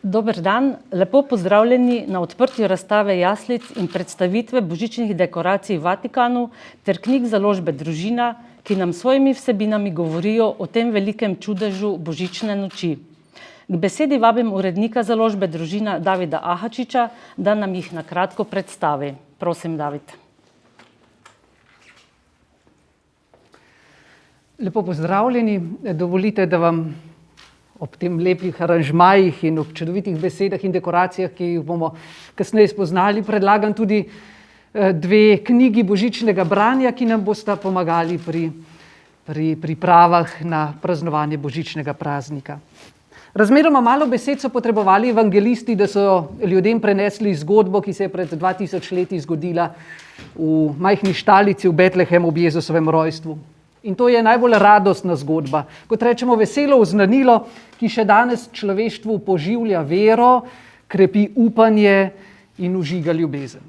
Dober dan, lepo pozdravljeni na odprtju razstave jaslic in predstavitve božičnih dekoracij v Vatikanu ter knjig založbe Družina, ki nam svojimi vsebinami govorijo o tem velikem čudežu božične noči. K besedi vabim urednika založbe Družina Davida Ahačiča, da nam jih na kratko predstavi. Prosim, David. Lepo pozdravljeni. Dovolite, da vam ob tem lepih aranžmajih in ob čudovitih besedah in dekoracijah, ki jih bomo kasneje spoznali, predlagam tudi dve knjigi božičnega branja, ki nam bosta pomagali pri pripravah na praznovanje božičnega praznika. Razmeroma malo besed so potrebovali evangelisti, da so ljudem prenesli zgodbo, ki se je pred 2000 leti zgodila v majhni štalici v Betlehemu ob Jezusovem rojstvu. In to je najbolj radostna zgodba, kot rečemo veselo oznanilo, ki še danes človeštvu poživlja vero, krepi upanje in užiga ljubezen.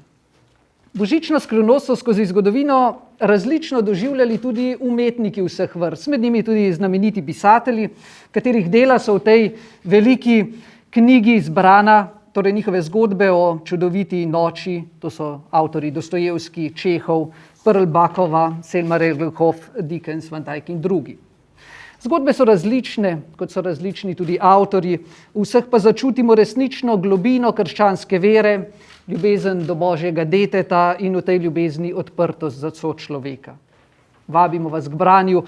Božično skrivnost so skozi zgodovino različno doživljali tudi umetniki vseh vrst, med njimi tudi znameniti pisatelji, katerih dela so v tej veliki knjigi zbrana, torej njihove zgodbe o čudoviti noči, to so avtorji Dostojevski, Čehov, Perlbakova, Selma Lagerlöf, Dickens, Van Dyck in drugi. Zgodbe so različne, kot so različni tudi avtorji, vseh pa začutimo resnično globino krščanske vere, ljubezen do Božjega deteta in v tej ljubezni odprtost za sočloveka. Vabimo vas k branju,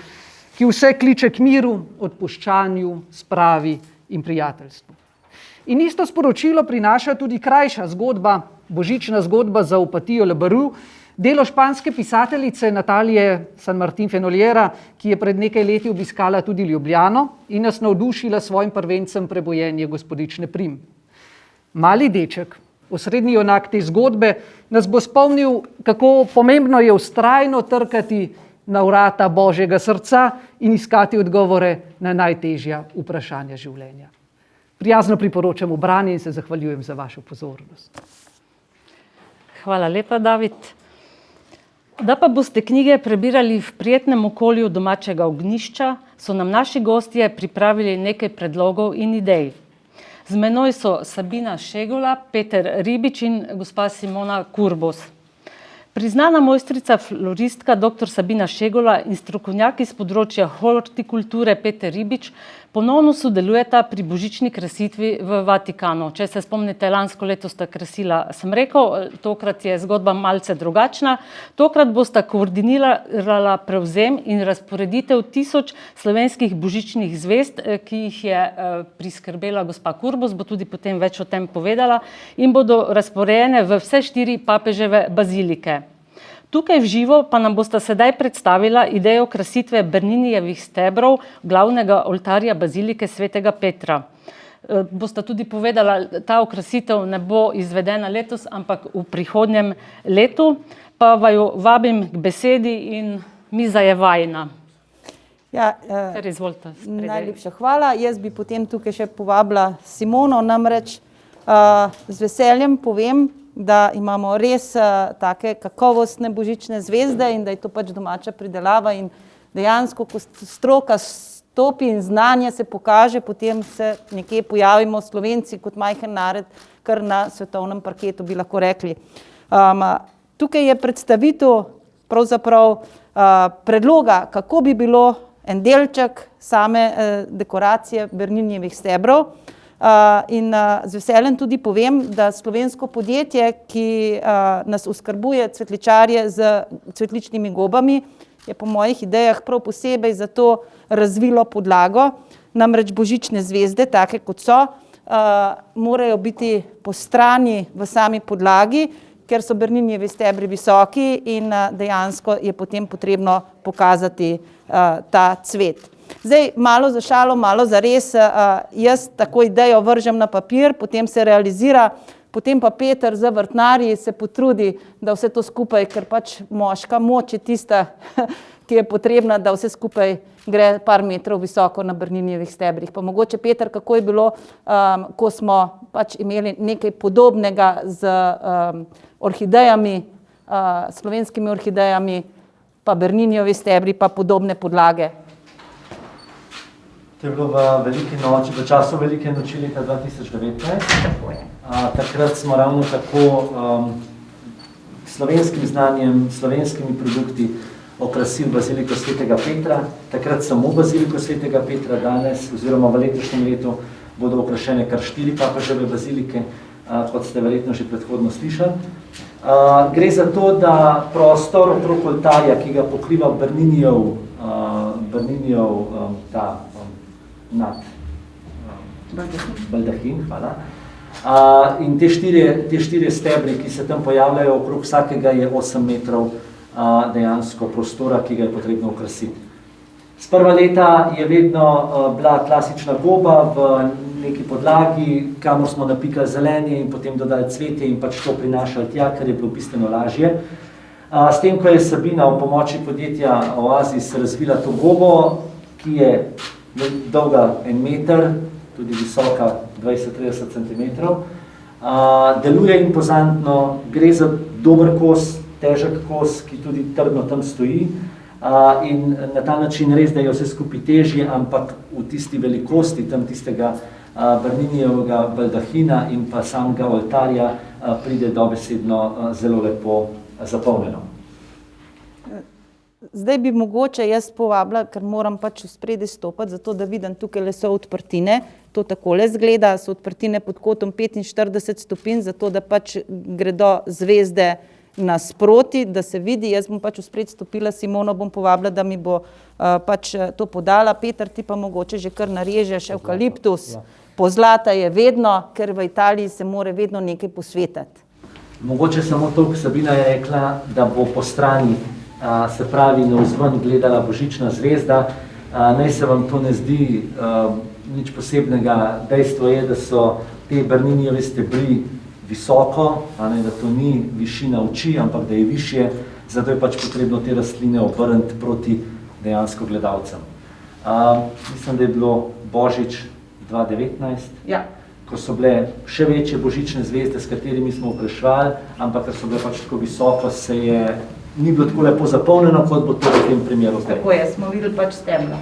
ki vse kliče k miru, odpuščanju, spravi in prijateljstvu. In isto sporočilo prinaša tudi krajša zgodba, božična zgodba za Opatijo Le Barru, delo španske pisateljice Natalije San Martín Fenolliera, ki je pred nekaj leti obiskala tudi Ljubljano in nas navdušila svojim prvencem Prebojenje gospodične Prim. Mali deček, osrednji junak te zgodbe, nas bo spomnil, kako pomembno je vztrajno trkati na vrata Božjega srca in iskati odgovore na najtežja vprašanja življenja. Prijazno priporočam branje in se zahvaljujem za vašo pozornost. Hvala lepa, David. Da pa boste knjige prebirali v prijetnem okolju domačega ognjišča, so nam naši gostje pripravili nekaj predlogov in idej. Z menoj so Sabina Šegula, Peter Ribič in gospa Simona Kurbos. Priznana mojstrica floristka dr. Sabina Šegula in strokovnjak iz področja hortikulture Peter Ribič ponovno sodelujeta pri božični krasitvi v Vatikanu. Če se spomnite, lansko leto sta krasila, sem rekel, tokrat je zgodba malce drugačna. Tokrat bosta koordinirala prevzem in razporeditev 1000 slovenskih božičnih zvezd, ki jih je priskrbela gospa Kurbos, bo tudi potem več o tem povedala, in bodo razporejene v vse 4 papeževe bazilike. Tukaj v živo pa nam bosta sedaj predstavila idejo krasitve Berninijevih stebrov glavnega oltarja bazilike svetega Petra. Bosta tudi povedala, ta okrasitev ne bo izvedena letos, ampak v prihodnjem letu, pa vaju vabim k besedi in miza je vajina. Ja, izvolite. Najlepša hvala. Jaz bi potem tukaj še povabila Simono, namreč z veseljem povem, da imamo res take kakovostne božične zvezde in da je to pač domača pridelava in dejansko, ko stroka stopi in znanje se pokaže, potem se nekje pojavimo Slovenci kot majhen narod, kar na svetovnem parketu bi lahko rekli. Tukaj je predstavitev pravzaprav predloga, kako bi bilo en delček same dekoracije Berninijevih stebrov. In z veseljem tudi povem, da slovensko podjetje, ki nas oskrbuje cvetličarje z cvetličnimi gobami, je po mojih idejah prav posebej za to razvilo podlago. Namreč božične zvezde, take kot so, morajo biti po strani v sami podlagi, ker so Berninijevi stebri visoki in dejansko je potem potrebno pokazati ta cvet. Zdaj, malo za šalo, malo za res, jaz tako idejo vržem na papir, potem se realizira, potem pa Peter z vrtnarji se potrudi, da vse to skupaj, ker pač moška moč je tista, ki je potrebna, da vse skupaj gre par metrov visoko na Berninijevih stebrih. Pa mogoče, Peter, kako je bilo, ko smo pač imeli nekaj podobnega z orhidejami, slovenskimi orhidejami, pa Berninijevi stebri, pa podobne podlage. To je bilo v veliki noči, v času velike noči leta 2019. Takrat smo ravno tako slovenskim znanjem, slovenskimi produkti okrasili baziliko svetega Petra. Takrat samo baziliko svetega Petra, danes oziroma v letošnjem letu bodo okrašene kar 4 papeževe bazilike, kot ste verjetno že predhodno slišali. Gre za to, da prostor okrog oltarja, ki ga pokriva Berninijev baldahin, hvala. In te štiri stebri, ki se tam pojavljajo, okrog vsakega je 8 metrov dejansko prostora, ki ga je potrebno okrasiti. Sprva leta je vedno bila klasična goba v neki podlagi, kamor smo napikali zelenje in potem dodali cvetje in pač to prinašali tja, ker je bilo bistveno lažje. S tem, ko je Sabina v pomoči podjetja Oasis razvila to gobo, ki je dolga 1 meter, tudi visoka 20-30 cm, deluje impozantno, gre za dober kos, težek kos, ki tudi trdno tam stoji. In na ta način res, da je vse skupaj težje, ampak v tisti velikosti tam tistega Berninijevega baldahina in pa samega oltarja pride dobesedno zelo lepo zapolnjeno. Zdaj bi mogoče jaz povabila, ker moram pač v spredje stopiti, zato da vidim, tukaj so odprtine. To takole izgleda, so odprtine pod kotom 45 stopinj, zato da pač gredo zvezde nasproti, da se vidi. Jaz bom pač v spredje stopila, Simono bom povabila, da mi bo pač to podala. Peter, ti pa mogoče že kar narežeš evkaliptus. Pozlata je vedno, ker v Italiji se mora vedno nekaj posvetiti. Mogoče samo toliko, Sabina je rekla, da bo po strani, se pravi navzven, gledala božična zvezda. Naj se vam to ne zdi nič posebnega. Dejstvo je, da so te Berninijevi stebri visoko, da to ni višina oči, ampak da je višje, zato je pač potrebno te rastline obrniti proti dejansko gledalcem. Mislim, da je bilo Božič 2019, ko so bile še večje božične zvezde, s katerimi smo okraševali, ampak ker so bile pač tako visoko, ni bilo tako lepo zapolnjeno, kot bo to v tem primeru zdaj. Tako je, smo videli pač stebla.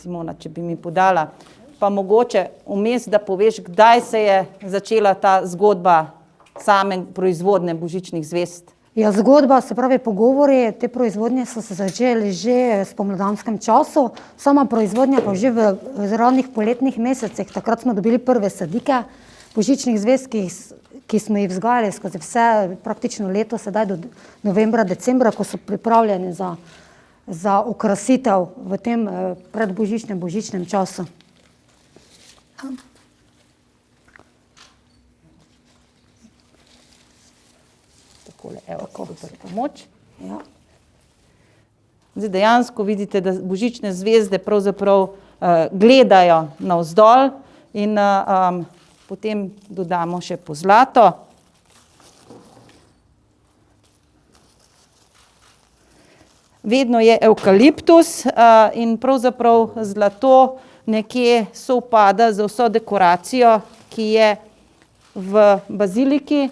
Simona, če bi mi podala, pa mogoče vmes, da poveš, kdaj se je začela ta zgodba same proizvodnje božičnih zvezd. Ja, zgodba, se pravi pogovori, te proizvodnje so se začeli že v spomladanskem času, sama proizvodnja pa že v ranih poletnih mesecih. Takrat smo dobili prve sadike božičnih zvezd, ki smo jih vzgajali skozi vse praktično leto, sedaj do novembra, decembra, ko so pripravljeni za okrasitev v tem predbožičnem, božičnem času. Evo, super pomoč. Ja. Zdaj dejansko vidite, da božične zvezde pravzaprav gledajo navzdol in potem dodamo še pozlato. Vedno je evkaliptus in pravzaprav zlato nekje sovpada za vso dekoracijo, ki je v baziliki.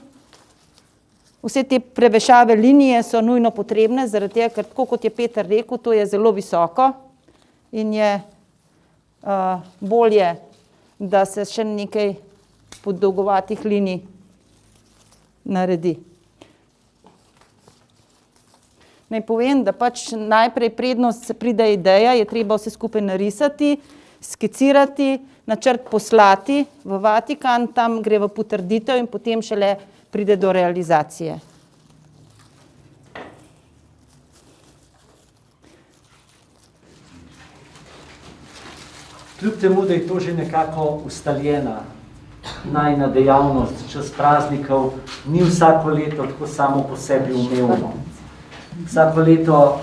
Vse te prevešave linije so nujno potrebne, zaradi tega, ker tako kot je Peter rekel, to je zelo visoko in je bolje, da se še nekaj podolgovatih linij naredi. Naj povem, da pač najprej prednost pride ideja, je treba vse skupaj narisati, skicirati, načrt poslati v Vatikan, tam gre v potrditev in potem šele pride do realizacije. Kljub temu, da je to že nekako ustaljena najina dejavnost, čas praznikov, ni vsako leto tako samo po sebi umevno. Vsako leto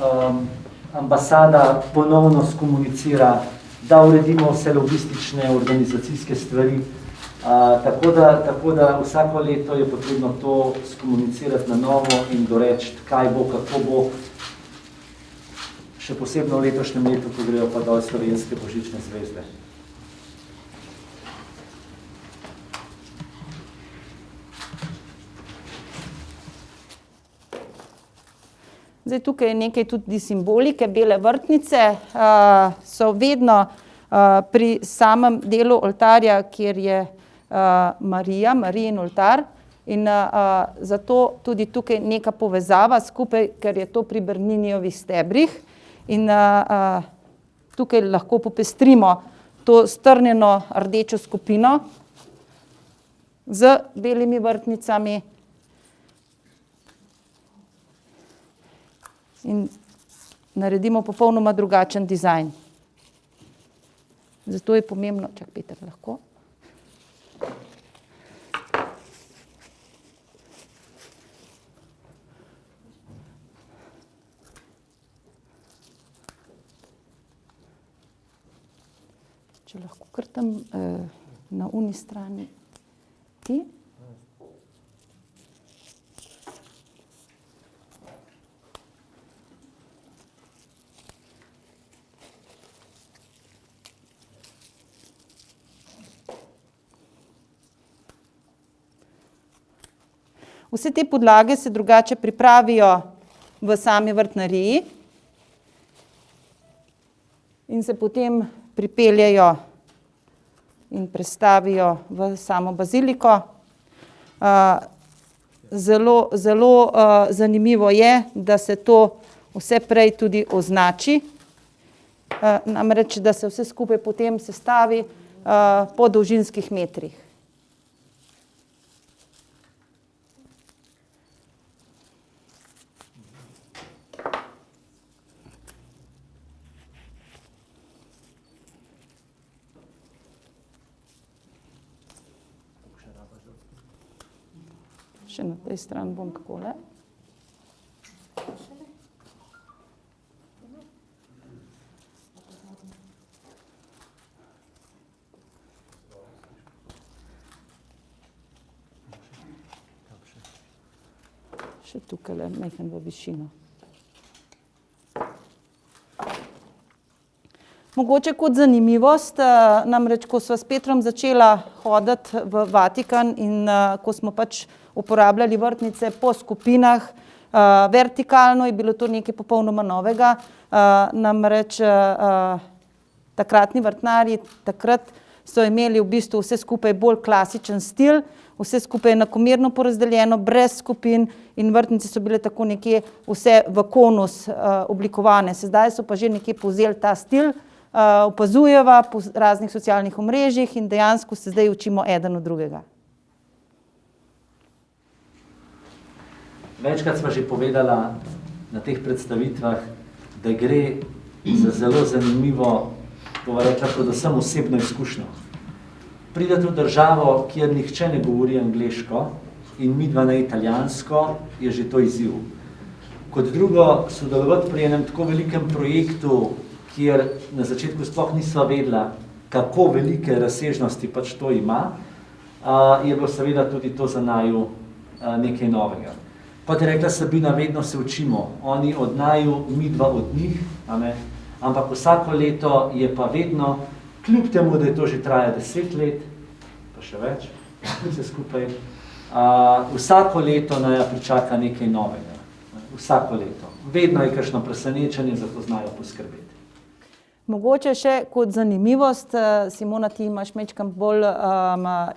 ambasada ponovno skomunicira, da uredimo vse logistične, organizacijske stvari. Tako da vsako leto je potrebno to skomunicirati na novo in doreči, kaj bo, kako bo. Še posebno v letošnjem letu, ko grejo pa dol slovenske božične zvezde. Zdaj tukaj je nekaj tudi simbolike, bele vrtnice so vedno Pri samem delu oltarja, kjer je Marijin oltar, in zato tudi tukaj neka povezava skupaj, ker je to pri Berniniovih stebrih, in tukaj lahko popestrimo to strnjeno rdečo skupino z belimi vrtnicami in naredimo popolnoma drugačen dizajn. Zato je pomembno, čak Peter, lahko. Če lahko kar tam na uni strani ti. Vse te podlage se drugače pripravijo v sami vrtnariji in se potem pripeljejo in prestavijo v samo baziliko. Zelo zanimivo je, da se to vse prej tudi označi, namreč da se vse skupaj potem sestavi po dolžinskih metrih. Še na tej strani bom takole. Še tukaj majhen v višino. Mogoče kot zanimivost, namreč ko sva s Petrom začela hoditi v Vatikan in ko smo pač uporabljali vrtnice po skupinah, vertikalno je bilo to nekaj popolnoma novega, namreč takratni vrtnarji takrat so imeli v bistvu vse skupaj bolj klasičen stil, vse skupaj enakomerno porazdeljeno, brez skupin in vrtnice so bile tako nekje vse v konus oblikovane. Sedaj so pa že nekje povzeli ta stil, opazujeva po raznih socialnih omrežjih in dejansko se zdaj učimo eden od drugega. Večkrat sva že povedala na teh predstavitvah, da gre za zelo zanimivo, bova rekla, predvsem osebno izkušnjo. Pridete v državo, kjer nihče ne govori angleško in midva ne italijansko, je že to izziv. Kot drugo, sodelovati pri enem tako velikem projektu, kjer na začetku sploh nisva vedela, kako velike razsežnosti pač to ima, je bilo seveda tudi to za naju nekaj novega. Kot je rekla Sabina, vedno se učimo, oni od naju, midva od njih, ampak vsako leto je pa vedno, kljub temu, da je to že traja 10 let, pa še več, vse skupaj, vsako leto naj pričaka nekaj novega. Vsako leto. Vedno je kakšno presenečenje, zato znajo poskrbeti. Mogoče še kot zanimivost, Simona, ti imaš majčkeno bolj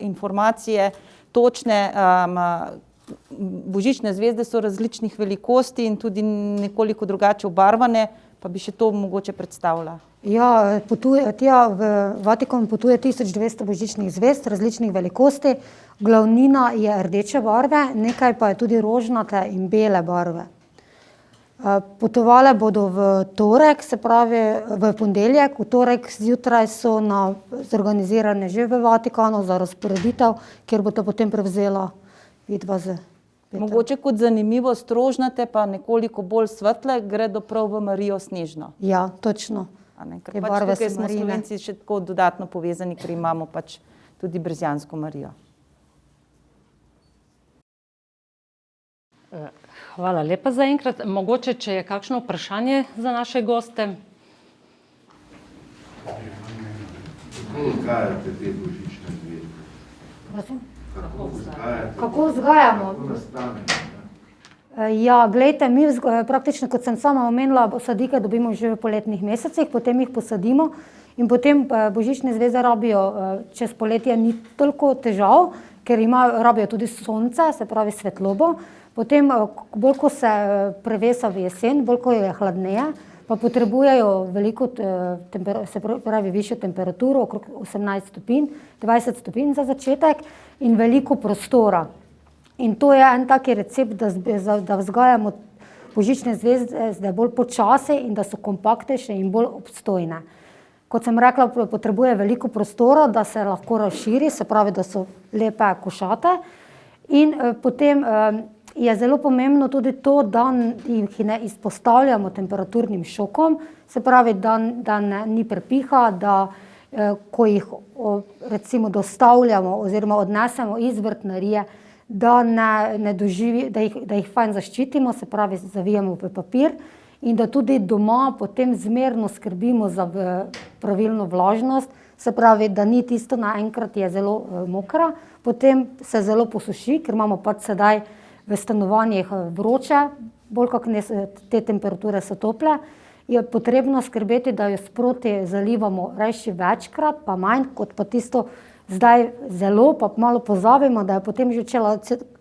informacije, točne, božične zvezde so različnih velikosti in tudi nekoliko drugače obarvane, pa bi še to mogoče predstavila. Ja, v Vatikan potuje 1200 božičnih zvezd različnih velikosti, glavnina je rdeče barve, nekaj pa je tudi rožnate in bele barve. Potovale bodo v torek, se pravi v ponedeljek, v torek zjutraj so zorganizirane že v Vatikanu za razporeditev, kjer bo to potem prevzela vidva z Petrom. Mogoče kot zanimivost rožnate pa nekoliko bolj svetle, gredo prav v Marijo Snežno. Ja, točno. Ker pač tukaj smo Slovenci še tako dodatno povezani, ker imamo pač tudi Brezjansko Marijo. Hvala lepa za enkrat. Mogoče, če je kakšno vprašanje za naše goste? Kako vzgajate te božične zvezde? Prosim? Kako vzgajate? Kako vzgajamo? Kako nastane? Ja, glejte, mi praktično, kot sem sama omenila, sadike dobimo že v poletnih mesecih, potem jih posadimo In potem božične zvezde rabijo čez poletje ni toliko težav, ker rabijo tudi sonce, se pravi svetlobo. Potem, bolj ko se prevesa v jesen, bolj ko je hladneje, pa potrebujejo veliko, se pravi višjo temperaturo, okrog 18 stopinj, 20 stopinj za začetek in veliko prostora. In to je en taki recept, da vzgajamo božične zvezde bolj počasi in da so kompaktnejše in bolj obstojne. Kot sem rekla, potrebuje veliko prostora, da se lahko razširi, se pravi, da so lepe košate. In potem je zelo pomembno tudi to, da jih ne izpostavljamo temperaturnim šokom, se pravi, da ni prepiha, da ko jih recimo dostavljamo oziroma odnesemo iz vrtnarije, da jih fajn zaščitimo, se pravi, zavijamo v papir in da tudi doma potem zmerno skrbimo za pravilno vlažnost, se pravi, da ni tisto naenkrat je zelo mokra, potem se zelo posuši, ker imamo pač sedaj v stanovanjih vroče, bolj kot te temperature so tople, je potrebno skrbeti, da jo sproti zalivamo rajši večkrat, pa manj, kot pa tisto zdaj zelo, pa malo pozabimo, da je potem že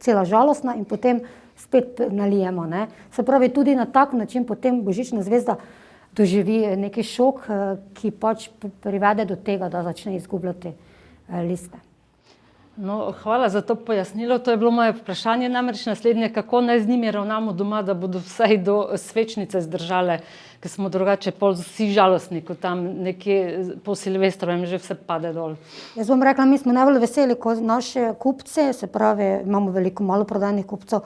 cela žalostna in potem spet nalijemo. Ne. Se pravi, tudi na tak način potem božična zvezda doživi neki šok, ki pač privede do tega, da začne izgubljati liste. No, hvala za to pojasnilo. To je bilo moje vprašanje, namreč naslednje, kako naj z njimi ravnamo doma, da bodo vsaj do svečnice zdržale, ker smo drugače pol vsi žalostni, ko tam nekje po Silvestrovem že vse pade dol. Jaz bom rekla, mi smo najbolj veseli, ko naše kupce, se pravi, imamo veliko maloprodajnih kupcev,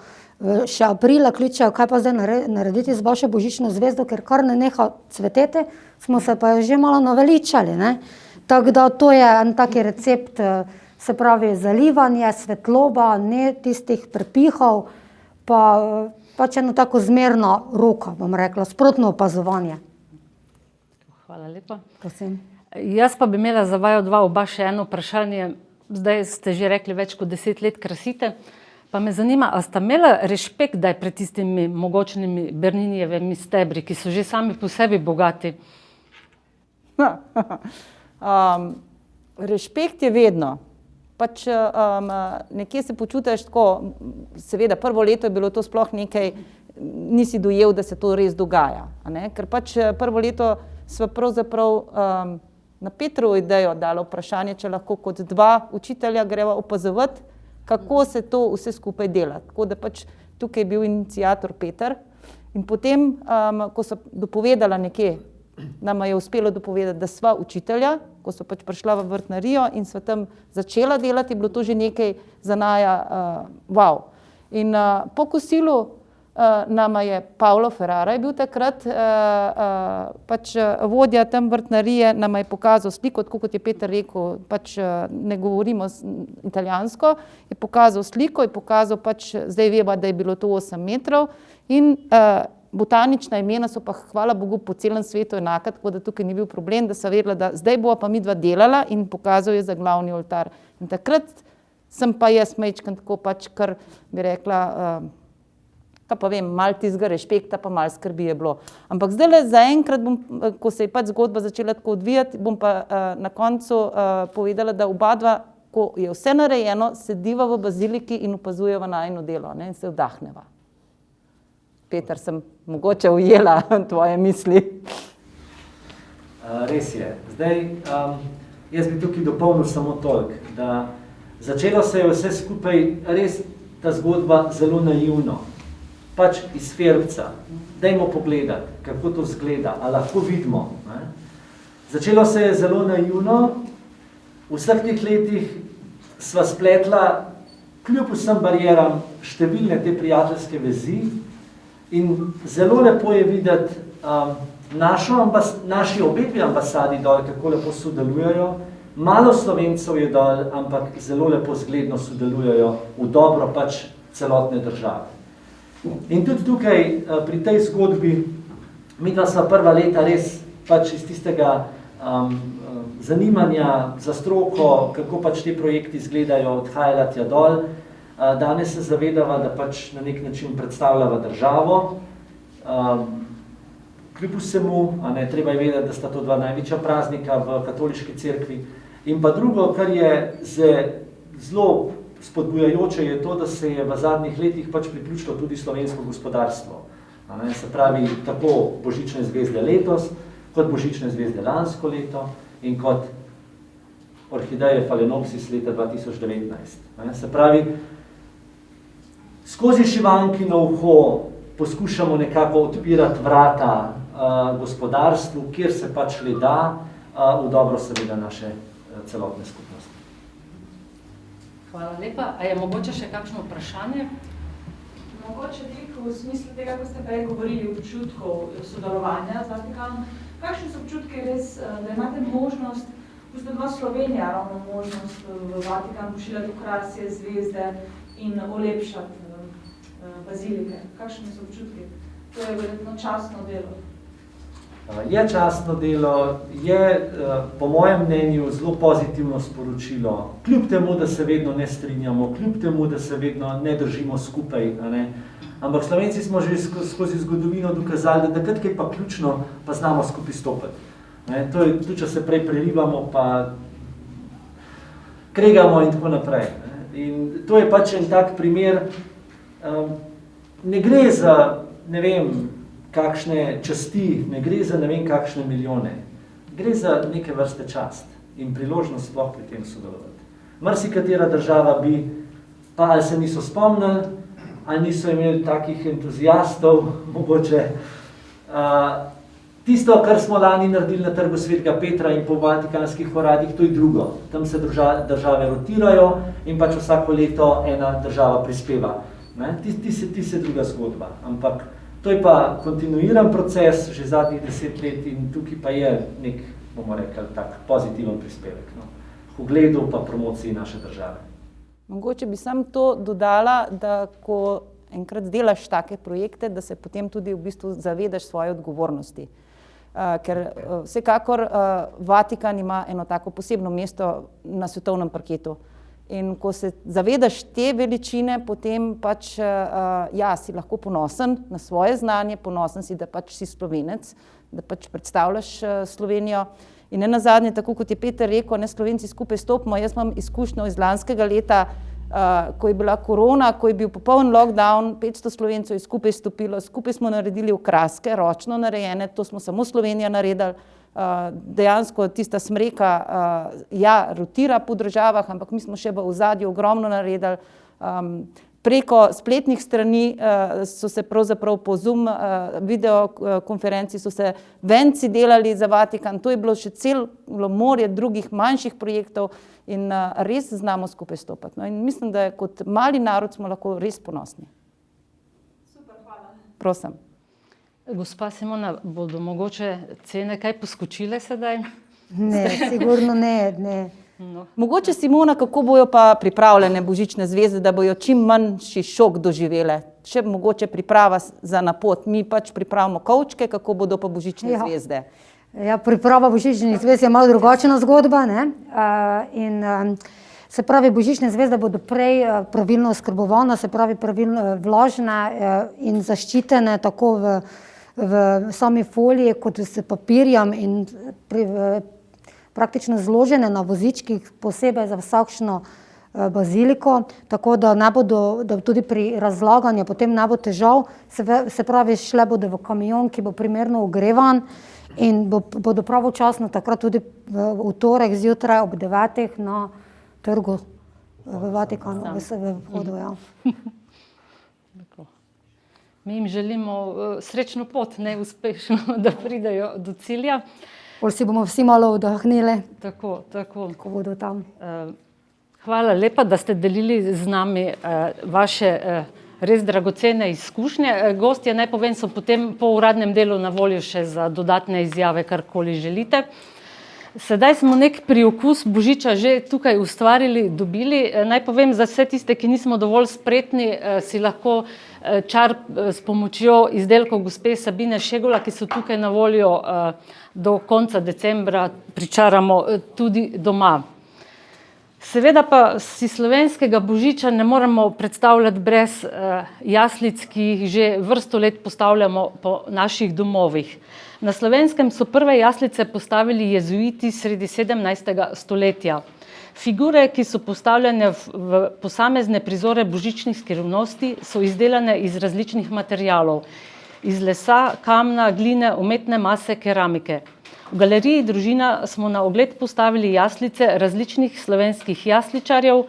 še aprila kličejo, kaj pa zdaj narediti z vašo božično zvezdo, ker kar ne neha cveteti, smo se pa že malo naveličali, ne. Tako da to je en taki recept, se pravi zalivanje, svetloba, ne tistih prepihov, pa pač eno tako zmerno roko, bom rekla, sprotno opazovanje. Hvala lepa. Prosim. Jaz pa bi imela za vaju dva oba še eno vprašanje. Zdaj ste že rekli, več kot 10 let krasite. Pa me zanima, a sta imela rešpekt, da je pred tistimi mogočnimi Berninijevimi stebri, ki so že sami po sebi bogati? Rešpekt je vedno. Pač nekje se počutiš tako, seveda prvo leto je bilo to sploh nekaj, nisi dojel, da se to res dogaja. A ne? Ker pač prvo leto sva pravzaprav na Petrovo idejo dala vprašanje, če lahko kot dva učitelja greva opazovati, kako se to vse skupaj dela. Tako da pač tukaj je bil iniciator Peter in potem, ko so dopovedala nekje, nama je uspelo dopovedati, da sva učitelja, ko so pač prišla v vrtnarijo in sva tam začela delati, je bilo to že nekaj za naja wow. In po kosilu nama je Pavlo Ferrara je bil takrat pač vodja tam vrtnarije, nama je pokazal sliko, tako kot je Peter rekel, pač ne govorimo italijansko, je pokazal sliko, je pokazal pač, zdaj veva, da je bilo to 8 metrov in botanična imena so pa, hvala Bogu, po celem svetu enaka, tako da tukaj ni bil problem, da sem vedela, da zdaj bova pa midva delala in pokazal je za glavni oltar. In takrat sem pa jaz majčkeno tako pač, kar bi rekla, kaj pa vem, malo tistega rešpekta, pa malo skrbi je bilo. Ampak zdajle zaenkrat bom, ko se je pač zgodba začela tako odvijati, bom pa na koncu povedala, da obadva, ko je vse narejeno, sediva v baziliki in opazujeva najino delo, ne, in se vdahneva. Peter, sem mogoče ujela tvoje misli. Res je. Zdaj, jaz bi tukaj dopolnil samo toliko, da začelo se je vse skupaj res ta zgodba zelo naivno. Pač iz Ferbca. Dajmo pogledati, kako to izgleda, a lahko vidimo. Ne? Začelo se je zelo naivno, v vseh teh letih sva spletla kljub vsem barijeram številne te prijateljske vezi in zelo lepo je videti naši obedvi ambasadi dol, kako lepo sodelujejo. Malo Slovencev je dol, ampak zelo lepo zgledno sodelujejo v dobro pač celotne države. In tudi tukaj pri tej zgodbi midva sva prva leta res pač iz tistega zanimanja za stroko, kako pač te projekti izgledajo, odhajala tja dol. Danes se zavedava, da pač na nek način predstavljava državo. kljub vsemu, treba je vedeti, da sta to dva največja praznika v katoliški cerkvi. In pa drugo, kar je zelo spodbujajoče, je to, da se je v zadnjih letih pač priključilo tudi slovensko gospodarstvo. Se pravi, tako božične zvezde letos, kot božične zvezde lansko leto in kot orhideje Phalaenopsis leta 2019. Se pravi, skozi šivankino uho poskušamo nekako odpirati vrata gospodarstvu, kjer se pač le da, v dobro seveda naše celotne skupnosti. Hvala lepa. A je mogoče še kakšno vprašanje? Mogoče v smislu tega, ko ste prej govorili občutkov sodelovanja z Vatikanom, kakšni so občutki res, da imate možnost, ima Slovenija ravno možnost v Vatikan pošiljati okrasje, zvezde in olepšati bazilike? Kakšni so občutki? To je verjetno častno delo. Je častno delo, je po mojem mnenju zelo pozitivno sporočilo, kljub temu, da se vedno ne strinjamo, kljub temu, da se vedno ne držimo skupaj. Ampak Slovenci smo že skozi zgodovino dokazali, da takrat, kaj pa ključno, pa znamo skupaj stopiti. To je tudi, če se prej prerivamo, pa kregamo in tako naprej. In to je pač en tak primer, ne gre za, ne vem, kakšne časti, ne gre za ne vem kakšne milijone. Gre za neke vrste čast in priložnost sploh pri tem sodelovati. Marsikatera država bi, pa ali se niso spomnili, ali niso imeli takih entuzijastov, mogoče. Tisto, kar smo lani naredili na Trgu svetega Petra in po vatikanskih uradih, to je drugo. Tam se države rotirajo in pač vsako leto ena država prispeva. Ti se druga zgodba, ampak to je pa kontinuiran proces že zadnjih 10 let in tukaj pa je nek, bomo rekli, tak pozitiven prispevek k ugledu pa promociji naše države. Mogoče bi sam to dodala, da ko enkrat delaš take projekte, da se potem tudi v bistvu zavedaš svoje odgovornosti. Ker vsekakor Vatikan ima eno tako posebno mesto na svetovnem parketu. In ko se zavedaš te veličine, potem pač si lahko ponosen na svoje znanje, ponosen si, da pač si Slovenec, da pač predstavljaš Slovenijo. In nenazadnje, tako kot je Peter rekel, Slovenci skupaj stopimo. Jaz imam izkušnjo iz lanskega leta, ko je bila korona, ko je bil popoln lockdown, 500 Slovencev je skupaj stopilo, skupaj smo naredili okraske, ročno narejene, to smo samo Slovenija naredili. Dejansko tista smreka rotira po državah, ampak mi smo še v ozadju ogromno naredili. Preko spletnih strani so se pravzaprav po Zoom videokonferenci so se venci delali za Vatikan, to je bilo še celo morje drugih manjših projektov in res znamo skupaj stopati. In mislim, da kot mali narod smo lahko res ponosni. Super, hvala. Prosim. Gospa Simona, bodo mogoče cene kaj poskočile sedaj? Ne, sigurno ne. No. Mogoče, Simona, kako bojo pa pripravljene božične zvezde, da bojo čim manjši šok doživele? Še mogoče priprava za na pot. Mi pač pripravimo kovčke, kako bodo pa božične zvezde? Ja, priprava božičnih zvezd je malo drugačna zgodba, ne? Se pravi, božične zvezde bodo prej pravilno oskrbovane, se pravi pravilno vložene in zaščitene tako v sami foliji kot s papirjem in praktično zložene na vozičkih, posebej za vsakšno baziliko, tako da ne bodo, da tudi pri razlaganju potem ne bo težav, se pravi, šle bodo v kamion, ki bo primerno ogrevan in bodo pravočasno takrat tudi v torek zjutraj ob 9 na trgu v Vatikanu, v vhodu, ja. Mi jim želimo srečno pot, neuspešno, da pridejo do cilja. Pol si bomo vsi malo vdahnili, Tako. ko bodo tam. Hvala lepa, da ste delili z nami vaše res dragocene izkušnje. Gostje, naj povem, so potem po uradnem delu na voljo še za dodatne izjave, karkoli želite. Sedaj smo nek priokus božiča že tukaj ustvarili, dobili. Naj povem za vse tiste, ki nismo dovolj spretni, si lahko čar s pomočjo izdelkov gospe Sabine Šegula, ki so tukaj na voljo do konca decembra, pričaramo tudi doma. Seveda pa si slovenskega božiča ne moremo predstavljati brez jaslic, ki jih že vrsto let postavljamo po naših domovih. Na Slovenskem so prve jaslice postavili jezuiti sredi 17. stoletja. Figure, ki so postavljene v posamezne prizore božičnih skrivnosti, so izdelane iz različnih materialov, iz lesa, kamna, gline, umetne mase, keramike. V galeriji Družina smo na ogled postavili jaslice različnih slovenskih jasličarjev,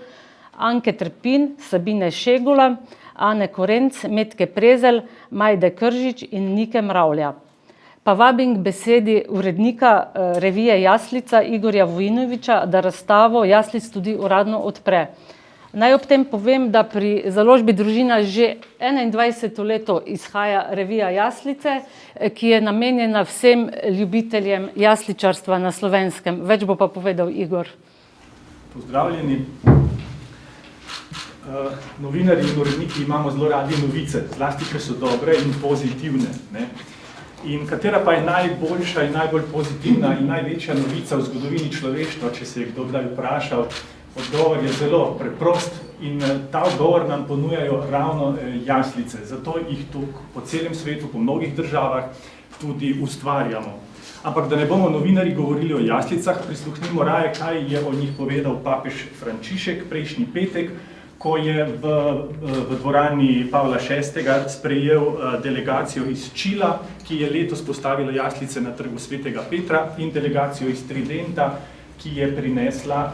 Anke Trpin, Sabine Šegula, Ane Korenc, Metke Prezelj, Majde Kržič in Nike Mravlja. Pa vabim k besedi urednika revije Jaslica Igorja Vojinoviča, da razstavo Jaslic tudi uradno odpre. Naj ob tem povem, da pri založbi Družina že 21. leto izhaja revija Jaslice, ki je namenjena vsem ljubiteljem jasličarstva na Slovenskem. Več bo pa povedal Igor. Pozdravljeni. Novinarji in uredniki imamo zelo radi novice, zlasti, če so dobre in pozitivne. Ne? In katera pa je najboljša in najbolj pozitivna in največja novica v zgodovini človeštva, če se je kdo kdaj vprašal? Odgovor je zelo preprost in ta odgovor nam ponujajo ravno jaslice. Zato jih tu po celem svetu, po mnogih državah tudi ustvarjamo. Ampak da ne bomo novinarji govorili o jaslicah, prisluhnimo raje, kaj je o njih povedal papež Frančišek prejšnji petek, ko je v dvorani Pavla VI. Sprejel delegacijo iz Čila, ki je letos postavila jaslice na trgu Svetega Petra, in delegacijo iz Tridenta, ki je prinesla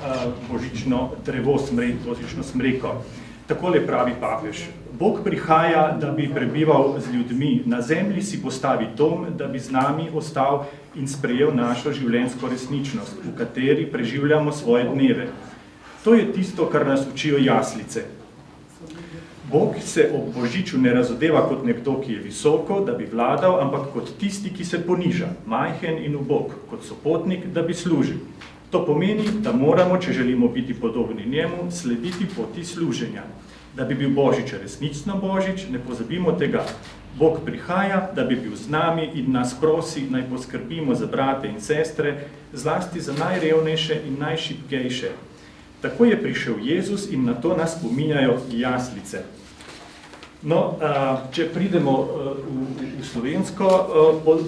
božično drevo, božično smreko. Takole pravi papež: Bog prihaja, da bi prebival z ljudmi, na zemlji si postavi dom, da bi z nami ostal in sprejel našo življenjsko resničnost, v kateri preživljamo svoje dneve. To je tisto, kar nas učijo jaslice. Bog se ob božiču ne razodeva kot nekdo, ki je visoko, da bi vladal, ampak kot tisti, ki se poniža, majhen in ubog, kot sopotnik, da bi služil. To pomeni, da moramo, če želimo biti podobni njemu, slediti poti služenja. Da bi bil božič resnično božič, ne pozabimo tega. Bog prihaja, da bi bil z nami in nas prosi, naj poskrbimo za brate in sestre, zlasti za najrevnejše in najšibkejše. Tako je prišel Jezus in na to nas spominjajo jaslice. No, če pridemo v slovensko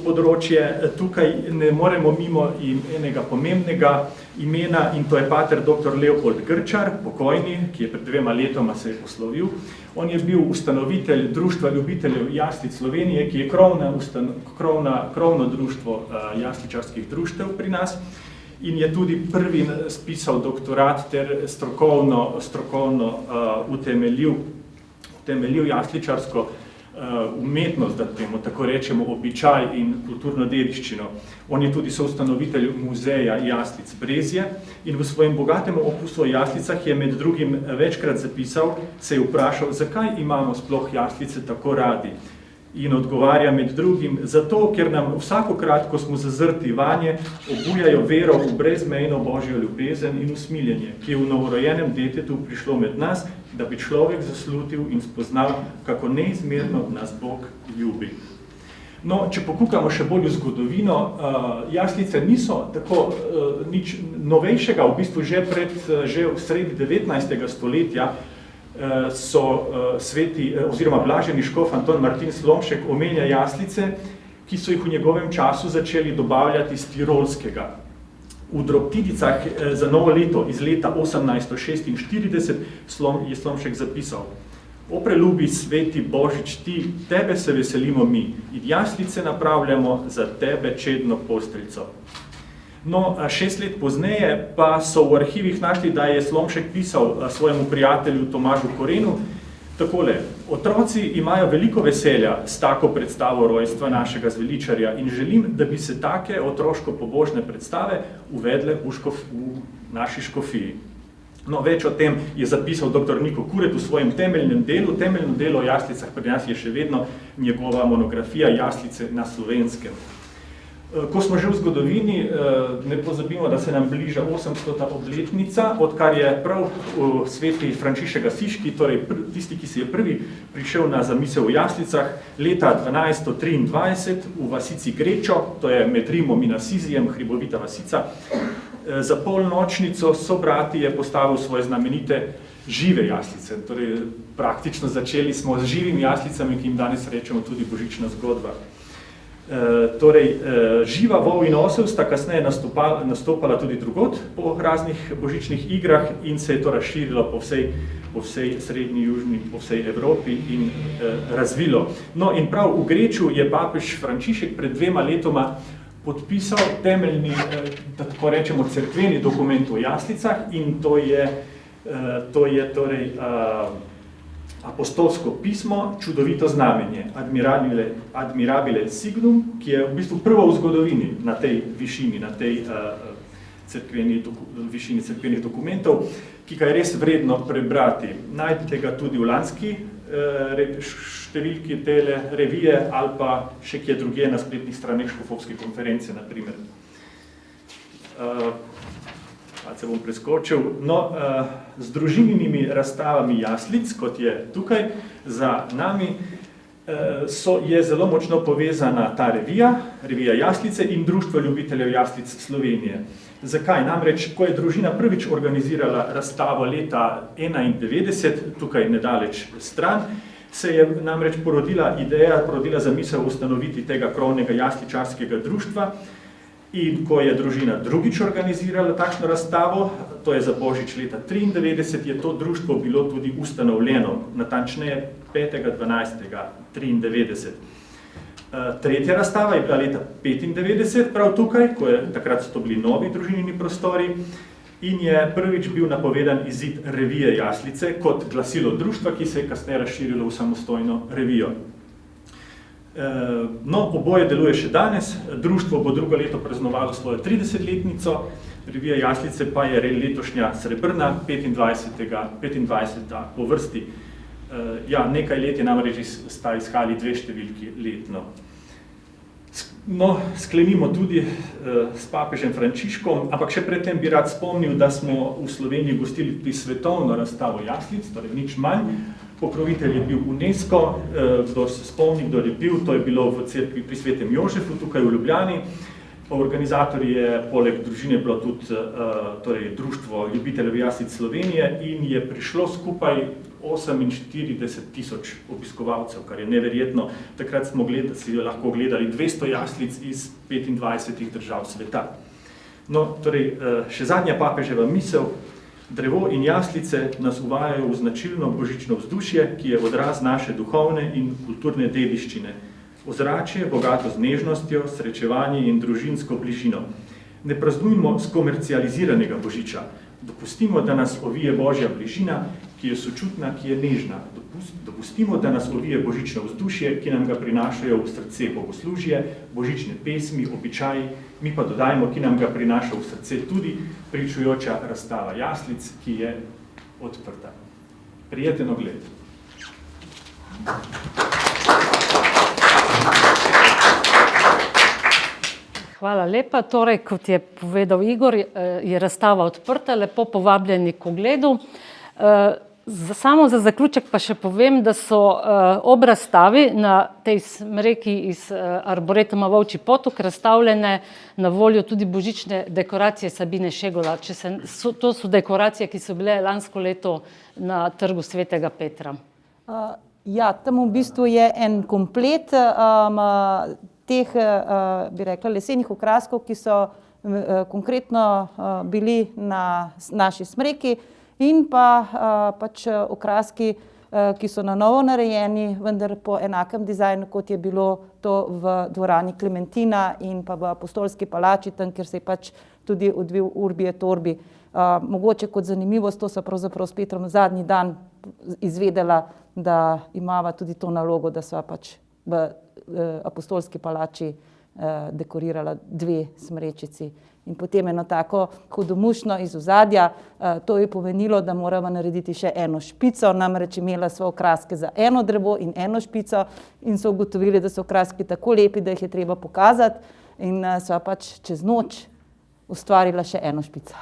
področje, tukaj ne moremo mimo enega pomembnega imena, in to je pater dr. Leopold Grčar, pokojni, ki je pred 2 letoma se je poslovil. On je bil ustanovitelj Društva ljubiteljev jaslic Slovenije, ki je krovno društvo jasličarskih društev pri nas, in je tudi prvi spisal doktorat ter strokovno utemeljil jasličarsko umetnost, da temu tako rečemo, običaj in kulturno dediščino. On je tudi soustanovitelj muzeja jaslic Brezje in v svojem bogatem opusu o jaslicah je med drugim večkrat zapisal, se je vprašal, zakaj imamo sploh jaslice tako radi. In odgovarja med drugim, zato, ker nam vsakokrat, ko smo zazrti vanje, obujajo vero v brezmejno božjo ljubezen in usmiljenje, ki je v novorojenem detetu prišlo med nas, da bi človek zaslutil in spoznal, kako neizmerno nas Bog ljubi. No, če pokukamo še bolj v zgodovino, jaslice niso tako nič novejšega, v bistvu že v sredi 19. stoletja so sveti oziroma blaženi škof Anton Martin Slomšek omenja jaslice, ki so jih v njegovem času začeli dobavljati iz Tirolskega. V drobtidicah za novo leto iz leta 1846 je Slomšek zapisal: O preljubi sveti Božič ti, tebe se veselimo mi, in jaslice napravljamo za tebe čedno posteljico. No, 6 let pozneje pa so v arhivih našli, da je Slomšek pisal svojemu prijatelju Tomažu Korenu takole: Otroci imajo veliko veselja s tako predstavo rojstva našega zveličarja in želim, da bi se take otroško-pobožne predstave uvedle v naši škofiji. No, več o tem je zapisal dr. Niko Kuret v svojem temeljnem delu. Temeljno delo o jaslicah pri nas je še vedno njegova monografija Jaslice na Slovenskem. Ko smo že v zgodovini, ne pozabimo, da se nam bliža 800. obletnica, odkar je prav sveti Frančišek Asiški, torej tisti, ki si je prvi prišel na zamisel o jaslicah, leta 1223 v vasici Grečo, to je med Rimom in Asizijem, hribovita vasica, Za polnočnico sobrati je postavil svoje znamenite žive jaslice. Torej, praktično začeli smo z živimi jaslicami, ki jim danes rečemo tudi božična zgodba. Živa vol in osel sta kasneje nastopala tudi drugod po raznih božičnih igrah in se je to razširilo po vsej srednji, južni, po vsej Evropi in razvilo. No in prav v Greču je papež Frančišek pred 2 letoma podpisal temeljni, tako rečemo, cerkveni dokument o jaslicah in to je torej apostolsko pismo, čudovito znamenje, Admirabile Signum, ki je v bistvu prvo v zgodovini na tej višini, na tej višini cerkvenih dokumentov, ki ga je res vredno prebrati. Najdete ga tudi v lanski številki tele revije ali pa še kje drugje na spletnih straneh Škofovske konference, na primer. Se bom preskočil. No, z družinimi razstavami jaslic, kot je tukaj za nami, je zelo močno povezana ta revija Jaslice in Društvo ljubiteljev jaslic Slovenije. Zakaj? Namreč, ko je družina prvič organizirala razstavo leta 1991, tukaj nedaleč stran, se je namreč porodila zamisel ustanoviti tega krovnega jasličarskega društva. In ko je družina drugič organizirala takšno razstavo, to je za Božič leta 1993, je to društvo bilo tudi ustanovljeno, natančneje 5.12.1993. Tretja razstava je bila leta 1995, prav tukaj, takrat so to bili novi družinini prostori in je prvič bil napovedan izid revije Jaslice kot glasilo društva, ki se je kasneje razširilo v samostojno revijo. No, oboje deluje še danes, društvo bo drugo leto praznovalo svojo 30-letnico, revija Jaslice pa je letošnja srebrna, 25. po vrsti. Nekaj let je namreč sta izhajali 2 številki letno. No, sklenimo tudi s papežem Frančiškom, ampak še predtem bi rad spomnil, da smo v Sloveniji gostili tudi svetovno razstavo jaslic, torej nič manj. Pokrovitelj je bil UNESCO, kdor se spomni, kdor je bil, to je bilo v cerkvi pri Svetem Jožefu, tukaj v Ljubljani. Organizator je poleg družine bilo tudi Društvo ljubiteljev jaslic Slovenije in je prišlo skupaj 48.000 obiskovalcev, kar je neverjetno. Takrat smo si lahko gledali 200 jaslic iz 25 držav sveta. No, torej, še zadnja papeževa misel. Drevo in jaslice nas uvajajo v značilno božično vzdušje, ki je odraz naše duhovne in kulturne dediščine. Ozračje bogato z nežnostjo, srečevanje in družinsko bližino. Ne praznujmo skomercializiranega božiča. Dopustimo, da nas ovije Božja bližina, ki je sočutna, ki je nežna. Dopustimo, da nas ovije božično vzdušje, ki nam ga prinašajo v srce bogoslužje, božične pesmi, običaji, mi pa dodajmo, ki nam ga prinaša v srce tudi pričujoča razstava jaslic, ki je odprta. Prijeten ogled. Hvala lepa. Torej, kot je povedal Igor, je razstava odprta, lepo povabljeni k ogledu. Samo za zaključek pa še povem, da so ob razstavi na tej smreki iz Arboretuma Volčji Potok razstavljene na voljo tudi božične dekoracije Sabine Šegola. To so dekoracije, ki so bile lansko leto na Trgu Svetega Petra. Tam v bistvu je en komplet teh, bi rekla, lesenih okraskov, ki so konkretno bili na naši smreki in pa pač okraski, ki so na novo narejeni, vendar po enakem dizajnu, kot je bilo to v dvorani Klementina in pa v Apostolski palači, tam, kjer se je pač tudi odvil Urbi et Orbi. Mogoče kot zanimivost, to so pravzaprav s Petrom zadnji dan izvedela, da imava tudi to nalogo, da sva pač v Apostolski palači dekorirala 2 smrečici. In potem eno tako hudomušno iz ozadja, to je pomenilo, da moramo narediti še eno špico, namreč imela sva okraske za eno drevo in eno špico in so ugotovili, da so okraski tako lepi, da jih je treba pokazati in sva pač čez noč ustvarila še eno špico.